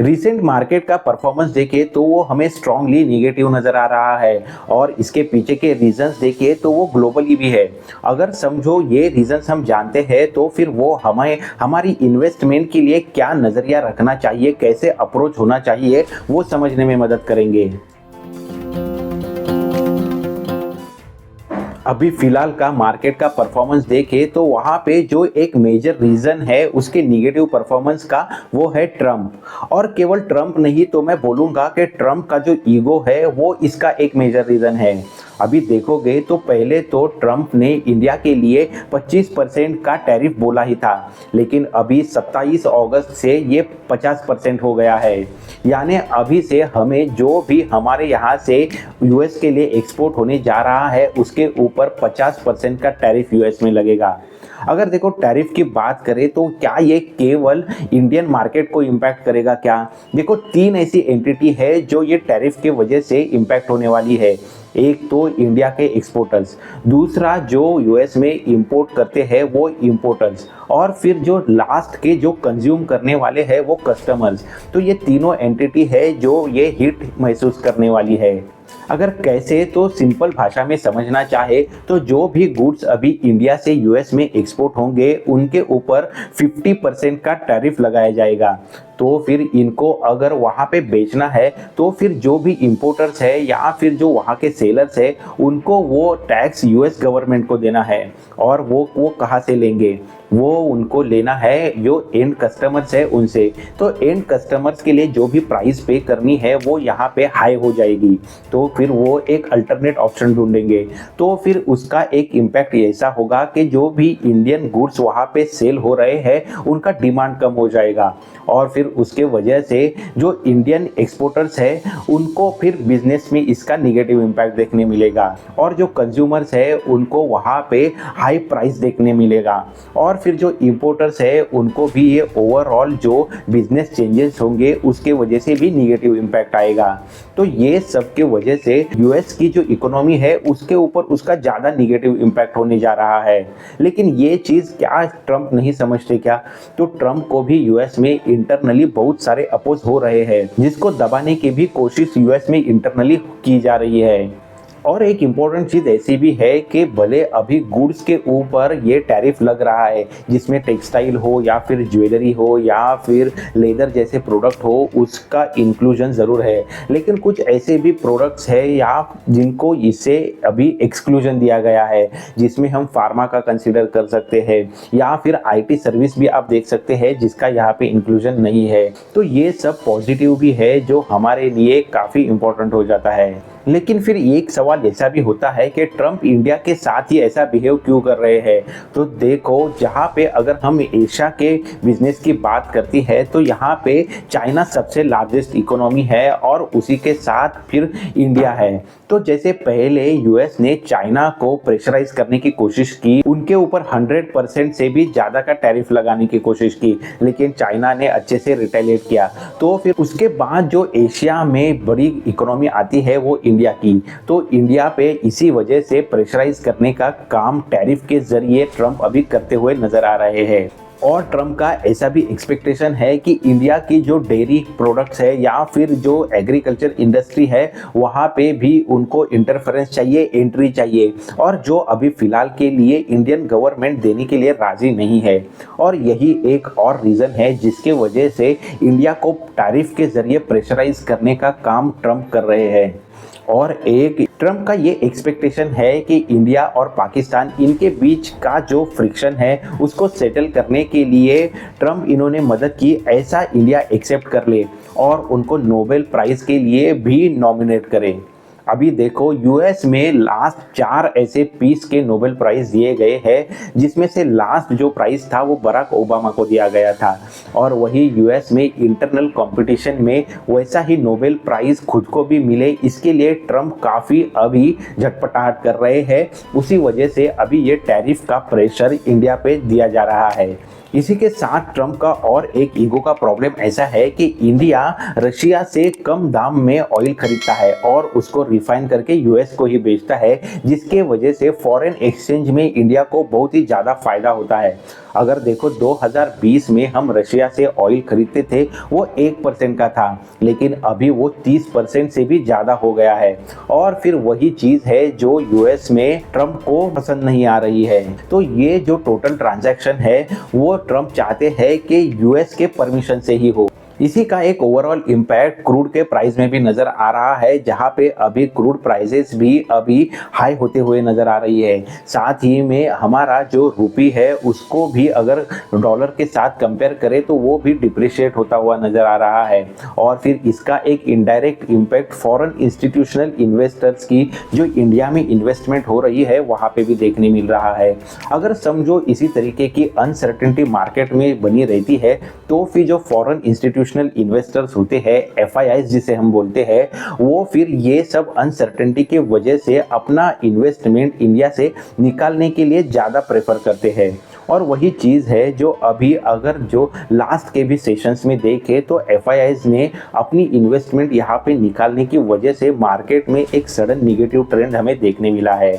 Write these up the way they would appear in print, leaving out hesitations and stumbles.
Recent market का performance देखें तो वो हमें स्ट्रांगली निगेटिव नज़र आ रहा है और इसके पीछे के रीजंस देखिए तो वो ग्लोबली भी है। अगर समझो ये रीजंस हम जानते हैं तो फिर वो हमें हमारी इन्वेस्टमेंट के लिए क्या नज़रिया रखना चाहिए, कैसे अप्रोच होना चाहिए, वो समझने में मदद करेंगे। अभी फिलहाल का मार्केट का परफॉर्मेंस देखें तो वहाँ पे जो एक मेजर रीज़न है उसके निगेटिव परफॉर्मेंस का वो है ट्रम्प। और केवल ट्रम्प नहीं तो मैं बोलूँगा कि ट्रम्प का जो ईगो है वो इसका एक मेजर रीज़न है। अभी देखोगे तो पहले तो ट्रम्प ने इंडिया के लिए 25% का टैरिफ बोला ही था, लेकिन अभी 27 अगस्त से ये 50% हो गया है। यानी अभी से हमें जो भी हमारे यहाँ से यूएस के लिए एक्सपोर्ट होने जा रहा है उसके ऊपर 50% का टैरिफ यूएस में लगेगा। अगर देखो टैरिफ की बात करें तो क्या ये केवल इंडियन मार्केट को इम्पैक्ट करेगा क्या? देखो तीन ऐसी एंटिटी है जो ये टैरिफ के वजह से इम्पैक्ट होने वाली है। एक तो इंडिया के एक्सपोर्टर्स, दूसरा जो यूएस में इंपोर्ट करते हैं वो इंपोर्टर्स, और फिर जो लास्ट के जो कंज्यूम करने वाले हैं वो कस्टमर्स। तो ये तीनों एंटिटी है जो ये हिट महसूस करने वाली है। अगर कैसे तो सिंपल भाषा में समझना चाहे तो जो भी गुड्स अभी इंडिया से यूएस में एक्सपोर्ट होंगे उनके ऊपर 50% का टैरिफ लगाया जाएगा। तो फिर इनको अगर वहाँ पे बेचना है तो फिर जो भी इंपोर्टर्स है या फिर जो वहाँ के सेलर्स है उनको वो टैक्स यूएस गवर्नमेंट को देना है। और वो कहाँ से लेंगे? वो उनको लेना है जो एंड कस्टमर्स है उनसे। तो एंड कस्टमर्स के लिए जो भी प्राइस पे करनी है वो यहाँ पे हाई हो जाएगी। तो फिर वो एक अल्टरनेट ऑप्शन ढूंढेंगे। तो फिर उसका एक इम्पैक्ट ऐसा होगा कि जो भी इंडियन गुड्स वहाँ पे सेल हो रहे हैं उनका डिमांड कम हो जाएगा, और फिर उसके वजह से जो इंडियन एक्सपोर्टर्स है उनको फिर बिजनेस में इसका निगेटिव इम्पैक्ट देखने मिलेगा, और जो कंज्यूमर्स है उनको वहाँ पे हाई प्राइस देखने मिलेगा, और फिर जो इंपोर्टर्स है उनको भी ये ओवरऑल जो बिजनेस चेंजेस होंगे उसके वजह से भी निगेटिव इम्पैक्ट आएगा। तो ये सब के वजह से यूएस की जो इकोनॉमी है उसके ऊपर उसका ज़्यादा निगेटिव इम्पैक्ट होने जा रहा है। लेकिन ये चीज़ क्या ट्रम्प नहीं समझते क्या? तो ट्रम्प को भी यूएस में इंटरनली बहुत सारे अपोज हो रहे हैं जिसको दबाने की भी कोशिश यूएस में इंटरनली की जा रही है। और एक इम्पॉर्टेंट चीज़ ऐसी भी है कि भले अभी गुड्स के ऊपर ये टैरिफ लग रहा है जिसमें टेक्सटाइल हो या फिर ज्वेलरी हो या फिर लेदर जैसे प्रोडक्ट हो उसका इंक्लूजन ज़रूर है, लेकिन कुछ ऐसे भी प्रोडक्ट्स है या जिनको इससे अभी एक्सक्लूजन दिया गया है, जिसमें हम फार्मा का कंसिडर कर सकते हैं या फिर आईटी सर्विस भी आप देख सकते हैं जिसका यहाँ पे इंक्लूजन नहीं है। तो ये सब पॉजिटिव भी है जो हमारे लिए काफ़ी इम्पोर्टेंट हो जाता है। लेकिन फिर एक सवाल ऐसा भी होता है कि ट्रम्प इंडिया के साथ ही ऐसा बिहेव क्यों कर रहे हैं? तो देखो जहाँ पे अगर हम एशिया के बिजनेस की बात करती है तो यहाँ पे चाइना सबसे लार्जेस्ट इकोनॉमी है और उसी के साथ फिर इंडिया है। तो जैसे पहले यूएस ने चाइना को प्रेशराइज करने की कोशिश की, उनके ऊपर 100% से भी ज़्यादा का टैरिफ लगाने की कोशिश की, लेकिन चाइना ने अच्छे से रिटेलिएट किया। तो फिर उसके बाद जो एशिया में बड़ी इकोनॉमी आती है वो इंडिया की। तो इंडिया पे इसी वजह से प्रेशराइज करने का काम टैरिफ के जरिए ट्रम्प अभी करते हुए नजर आ रहे हैं। और ट्रम्प का ऐसा भी एक्सपेक्टेशन है कि इंडिया की जो डेयरी प्रोडक्ट्स है या फिर जो एग्रीकल्चर इंडस्ट्री है वहाँ पे भी उनको इंटरफेरेंस चाहिए, एंट्री चाहिए, और जो अभी फ़िलहाल के लिए इंडियन गवर्नमेंट देने के लिए राज़ी नहीं है। और यही एक और रीज़न है जिसके वजह से इंडिया को टैरिफ के ज़रिए प्रेशराइज करने का काम ट्रम्प कर रहे हैं। और एक ट्रम्प का ये एक्सपेक्टेशन है कि इंडिया और पाकिस्तान इनके बीच का जो फ्रिक्शन है उसको सेटल करने के लिए ट्रम्प इन्होंने मदद की, ऐसा इंडिया एक्सेप्ट कर ले और उनको नोबेल प्राइज़ के लिए भी नॉमिनेट करे। अभी देखो यूएस में लास्ट 4 ऐसे पीस के नोबेल प्राइज़ दिए गए हैं जिसमें से लास्ट जो प्राइज़ था वो बराक ओबामा को दिया गया था, और वही यूएस में इंटरनल कंपटीशन में वैसा ही नोबेल प्राइज़ खुद को भी मिले इसके लिए ट्रम्प काफ़ी अभी झटपटाहट कर रहे हैं। उसी वजह से अभी ये टैरिफ का प्रेशर इंडिया पे दिया जा रहा है। इसी के साथ ट्रम्प का और एक ईगो का प्रॉब्लम ऐसा है कि इंडिया रशिया से कम दाम में ऑयल खरीदता है और उसको रिफाइन करके यूएस को ही बेचता है, जिसके वजह से फॉरेन एक्सचेंज में इंडिया को बहुत ही ज़्यादा फायदा होता है। अगर देखो 2020 में हम रशिया से ऑयल खरीदते थे वो 1% का था, लेकिन अभी वो 30% से भी ज़्यादा हो गया है। और फिर वही चीज़ है जो यूएस में ट्रम्प को पसंद नहीं आ रही है। तो ये जो टोटल ट्रांजैक्शन है वो ट्रम्प चाहते हैं कि यूएस के परमिशन से ही हो। इसी का एक ओवरऑल इम्पैक्ट क्रूड के प्राइस में भी नजर आ रहा है, जहां पे अभी क्रूड प्राइसेस भी अभी हाई होते हुए नजर आ रही है। साथ ही में हमारा जो रूपी है उसको भी अगर डॉलर के साथ कंपेयर करें तो वो भी डिप्रिशिएट होता हुआ नजर आ रहा है। और फिर इसका एक indirect impact foreign institutional investors की जो इंडिया में इन्वेस्टमेंट हो रही है वहां पे भी देखने मिल रहा है। अगर समझो इसी तरीके की अनसर्टेनिटी मार्केट में बनी रहती है तो फिर जो फॉरेन इंस्टीट्यूशनल इन्वेस्टर्स होते हैं, एफआईआई जिसे हम बोलते हैं, वो फिर ये सब अनसर्टेनिटी की वजह से अपना इन्वेस्टमेंट इंडिया से निकालने के लिए ज़्यादा प्रेफर करते हैं। और वही चीज़ है जो अभी अगर जो लास्ट के भी सेशंस में देखे तो एफआईआईज ने अपनी इन्वेस्टमेंट यहाँ पे निकालने की वजह से मार्केट में एक सडन निगेटिव ट्रेंड हमें देखने मिला है।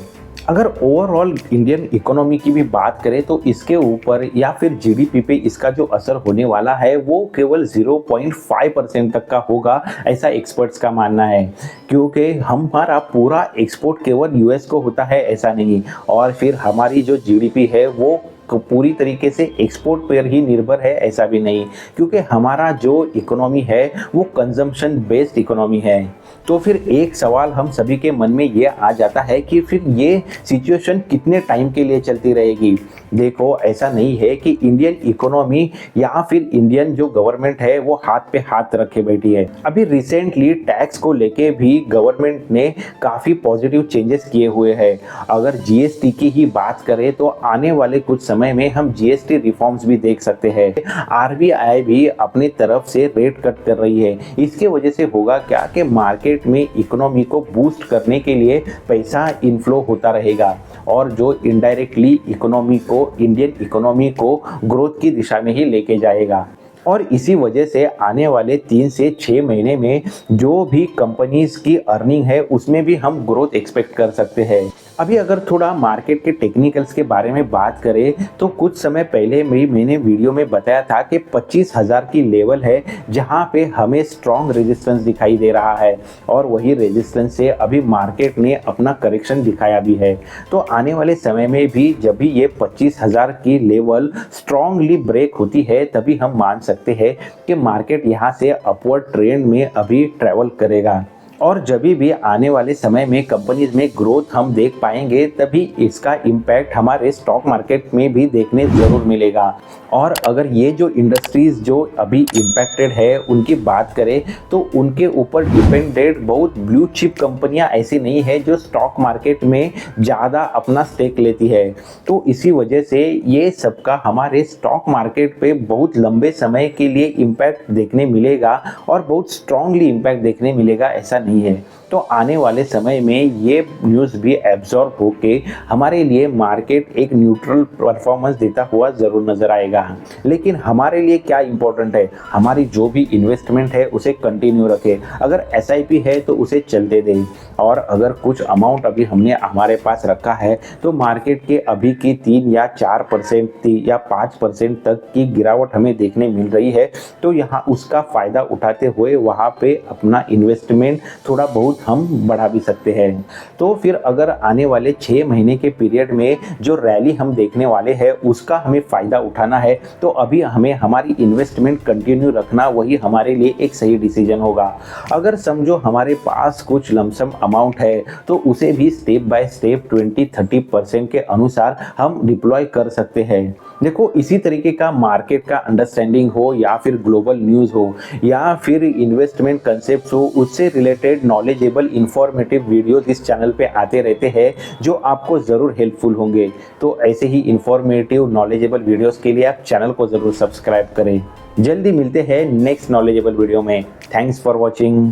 अगर ओवरऑल इंडियन इकोनॉमी की भी बात करें तो इसके ऊपर या फिर जीडीपी पे इसका जो असर होने वाला है वो केवल 0.5% तक का होगा, ऐसा एक्सपर्ट्स का मानना है। क्योंकि हमारा पूरा एक्सपोर्ट केवल यूएस को होता है ऐसा नहीं, और फिर हमारी जो जीडीपी है वो पूरी तरीके से एक्सपोर्ट पर ही निर्भर है ऐसा भी नहीं, क्योंकि हमारा जो इकोनॉमी है वो कंजम्पशन बेस्ड इकोनॉमी है। तो फिर एक सवाल हम सभी के मन में ये आ जाता है कि फिर ये सिचुएशन कितने टाइम के लिए चलती रहेगी। देखो ऐसा नहीं है कि इंडियन इकोनॉमी या फिर इंडियन जो गवर्नमेंट है वो हाथ पे हाथ रखे बैठी है। अभी रिसेंटली टैक्स को लेके भी गवर्नमेंट ने काफ़ी पॉजिटिव चेंजेस किए हुए हैं। अगर जीएसटी की ही बात करें तो आने वाले कुछ समय में हम जीएसटी रिफॉर्म्स भी देख सकते हैं। आरबीआई भी अपनी तरफ से रेट कट कर रही है। इसके वजह से होगा क्या कि मार्केट में इकोनॉमी को बूस्ट करने के लिए पैसा इनफ्लो होता रहेगा और जो इनडायरेक्टली इकोनॉमी को, इंडियन इकोनॉमी को ग्रोथ की दिशा में ही लेके जाएगा। और इसी वजह से आने वाले 3 से 6 महीने में जो भी कंपनीज की अर्निंग है उसमें भी हम ग्रोथ एक्सपेक्ट कर सकते हैं। अभी अगर थोड़ा मार्केट के टेक्निकल्स के बारे में बात करें तो कुछ समय पहले मैंने वीडियो में बताया था कि 25,000 की लेवल है जहां पे हमें स्ट्रॉन्ग रेजिस्टेंस दिखाई दे रहा है, और वही रेजिस्टेंस से अभी मार्केट ने अपना करेक्शन दिखाया भी है। तो आने वाले समय में भी जब भी ये 25,000 की लेवल स्ट्रॉन्गली ब्रेक होती है तभी हम मान सकते हैं कि मार्केट यहाँ से अपवर्ड ट्रेंड में अभी ट्रैवल करेगा। और जब भी आने वाले समय में कंपनीज में ग्रोथ हम देख पाएंगे तभी इसका इम्पैक्ट हमारे स्टॉक मार्केट में भी देखने ज़रूर मिलेगा। और अगर ये जो इंडस्ट्रीज़ जो अभी इम्पैक्टेड है उनकी बात करें तो उनके ऊपर डिपेंडेड बहुत ब्लू चिप कंपनियां ऐसी नहीं है जो स्टॉक मार्केट में ज़्यादा अपना स्टेक लेती है। तो इसी वजह से ये सबका हमारे स्टॉक मार्केट पे बहुत लंबे समय के लिए इम्पैक्ट देखने मिलेगा और बहुत स्ट्रांगली इम्पैक्ट देखने मिलेगा ऐसा नहीं है। तो आने वाले समय में ये न्यूज़ भी एब्जॉर्ब होके हमारे लिए मार्केट एक न्यूट्रल परफॉर्मेंस देता हुआ ज़रूर नज़र आएगा। लेकिन हमारे लिए क्या इंपॉर्टेंट है, हमारी जो भी इन्वेस्टमेंट है उसे कंटिन्यू रखें। अगर एसआईपी है तो उसे चलते दें, और अगर कुछ अमाउंट अभी हमने हमारे पास रखा है तो मार्केट के अभी की 3 या 4% या 5% तक की गिरावट हमें देखने मिल रही है, तो यहाँ उसका फ़ायदा उठाते हुए वहाँ पे अपना इन्वेस्टमेंट थोड़ा बहुत हम बढ़ा भी सकते हैं। तो फिर अगर आने वाले 6 महीने के पीरियड में जो रैली हम देखने वाले हैं उसका हमें फ़ायदा उठाना है, तो अभी हमें हमारी इन्वेस्टमेंट कंटिन्यू रखना वही हमारे लिए एक सही डिसीजन होगा। अगर समझो हमारे पास कुछ लमसम अमाउंट है तो उसे भी स्टेप बाय स्टेप 20-30% के अनुसार हम डिप्लॉय कर सकते हैं। देखो इसी तरीके का मार्केट का अंडरस्टैंडिंग हो या फिर ग्लोबल न्यूज़ हो या फिर इन्वेस्टमेंट कंसेप्ट हो, उससे रिलेटेड नॉलेजेबल इंफॉर्मेटिव वीडियोस इस चैनल पे आते रहते हैं जो आपको ज़रूर हेल्पफुल होंगे। तो ऐसे ही इंफॉर्मेटिव नॉलेजेबल वीडियोस के लिए आप चैनल को ज़रूर सब्सक्राइब करें। जल्दी मिलते हैं नेक्स्ट नॉलेजेबल वीडियो में। Thanks for watching.